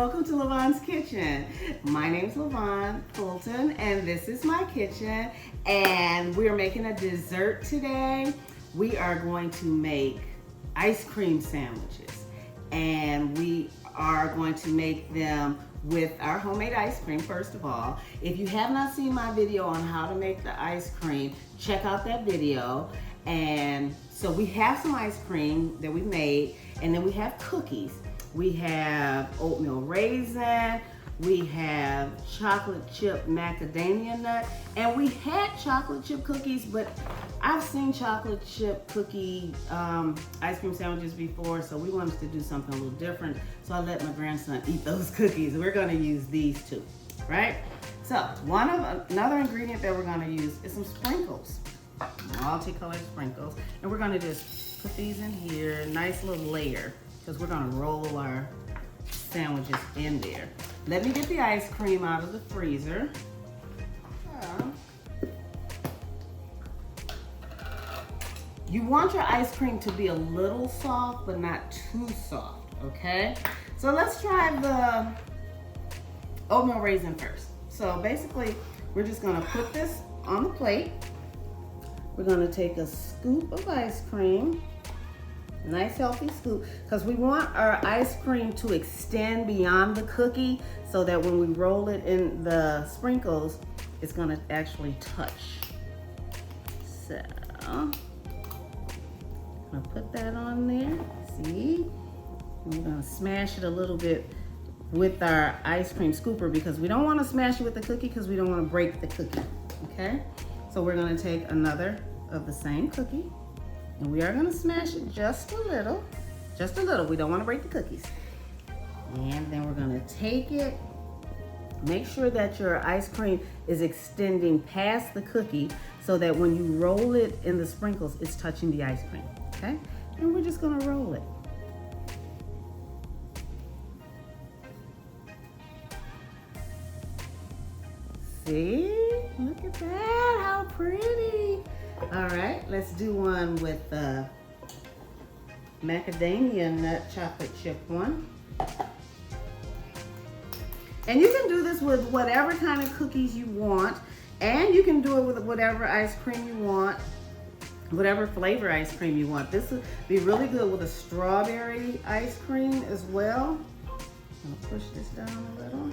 welcome to Lavonne's Kitchen. My name's Lavonne Fulton and this is my kitchen, and we're making a dessert today. We are going to make ice cream sandwiches, and we are going to make them with our homemade ice cream. First of all, if you have not seen my video on how to make the ice cream, check out that video. And so we have some ice cream that we made, and then we have cookies. We have oatmeal raisin, we have chocolate chip macadamia nut, and we had chocolate chip cookies, but I've seen chocolate chip cookie ice cream sandwiches before, so we wanted to do something a little different. So I let my grandson eat those cookies. We're gonna use these two, right? So another ingredient that we're gonna use is some sprinkles, multicolored sprinkles, and we're gonna just put these in here, nice little layer, because we're gonna roll our sandwiches in there. Let me get the ice cream out of the freezer. You want your ice cream to be a little soft, but not too soft, okay? So let's try the oatmeal raisin first. So basically, we're just gonna put this on the plate. We're gonna take a scoop of ice cream, nice healthy scoop, because we want our ice cream to extend beyond the cookie so that when we roll it in the sprinkles, it's gonna actually touch. So, I'm gonna put that on there, see? We're gonna smash it a little bit with our ice cream scooper because we don't wanna smash it with the cookie because we don't wanna break the cookie, okay? So we're gonna take another of the same cookie, and we are gonna smash it just a little. We don't wanna break the cookies. And then we're gonna take it, make sure that your ice cream is extending past the cookie so that when you roll it in the sprinkles, it's touching the ice cream, okay? And we're just gonna roll it. See, look at that, how pretty. All right, let's do one with the macadamia nut chocolate chip one. And you can do this with whatever kind of cookies you want, and you can do it with whatever ice cream you want, whatever flavor ice cream you want. This would be really good with a strawberry ice cream as well. I'm gonna push this down a little.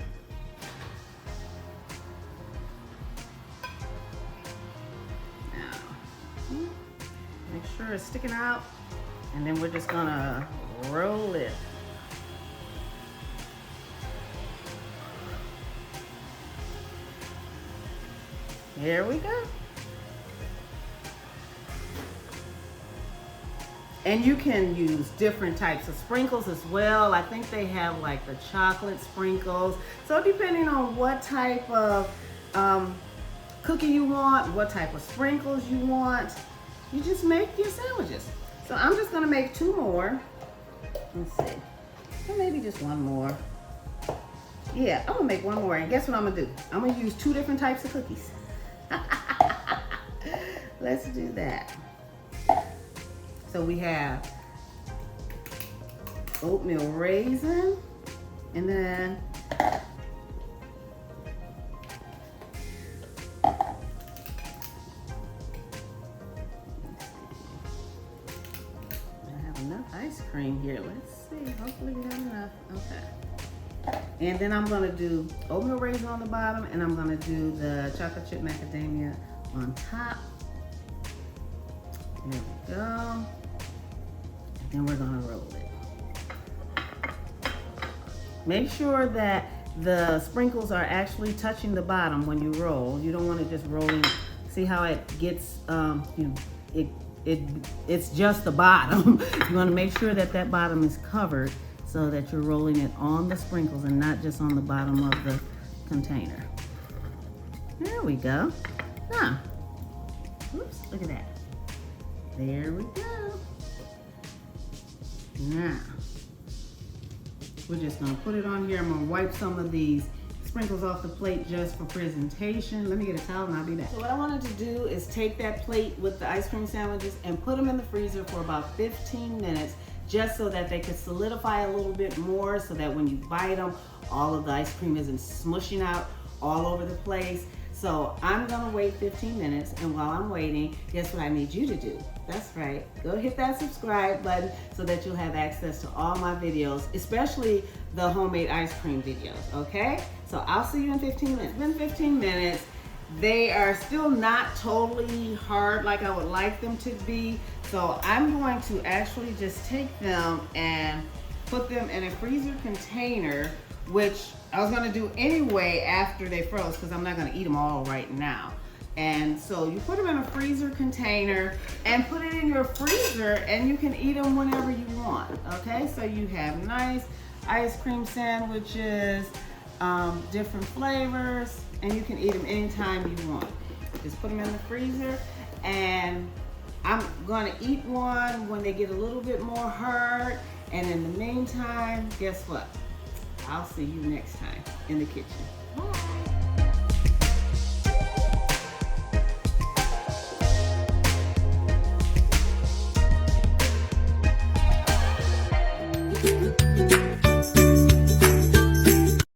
Make sure it's sticking out, and then we're just gonna roll it. Here we go. And you can use different types of sprinkles as well. I think they have like the chocolate sprinkles. So depending on what type of cookie you want, what type of sprinkles you want, you just make your sandwiches. So I'm just gonna make two more. Let's see, or maybe just one more. Yeah, I'm gonna make one more, and guess what I'm gonna do? I'm gonna use two different types of cookies. Let's do that. So we have oatmeal raisin, and then enough ice cream here. Let's see, hopefully we have enough. Okay. And then I'm gonna do oatmeal raisin on the bottom, and I'm gonna do the chocolate chip macadamia on top. There we go. And we're gonna roll it. Make sure that the sprinkles are actually touching the bottom when you roll. You don't want to just rolling. See how it gets, it's just the bottom. You want to make sure that that bottom is covered so that you're rolling it on the sprinkles and not just on the bottom of the container. There we go. Now, oops, look at that. There we go. Now, we're just gonna put it on here. I'm gonna wipe some of these sprinkles off the plate just for presentation. Let me get a towel and I'll be back. So what I wanted to do is take that plate with the ice cream sandwiches and put them in the freezer for about 15 minutes just so that they could solidify a little bit more, so that when you bite them, all of the ice cream isn't smushing out all over the place. So I'm gonna wait 15 minutes, and while I'm waiting, guess what I need you to do? That's right, go hit that subscribe button so that you'll have access to all my videos, especially the homemade ice cream videos, okay? So I'll see you in 15 minutes. It's been 15 minutes. They are still not totally hard like I would like them to be. So I'm going to actually just take them and put them in a freezer container, which I was gonna do anyway after they froze, because I'm not gonna eat them all right now. And so you put them in a freezer container and put it in your freezer, and you can eat them whenever you want, okay? So you have nice ice cream sandwiches, different flavors, and you can eat them anytime you want. Just put them in the freezer, and I'm gonna eat one when they get a little bit more hard. And in the meantime, guess what? I'll see you next time in the kitchen. Bye.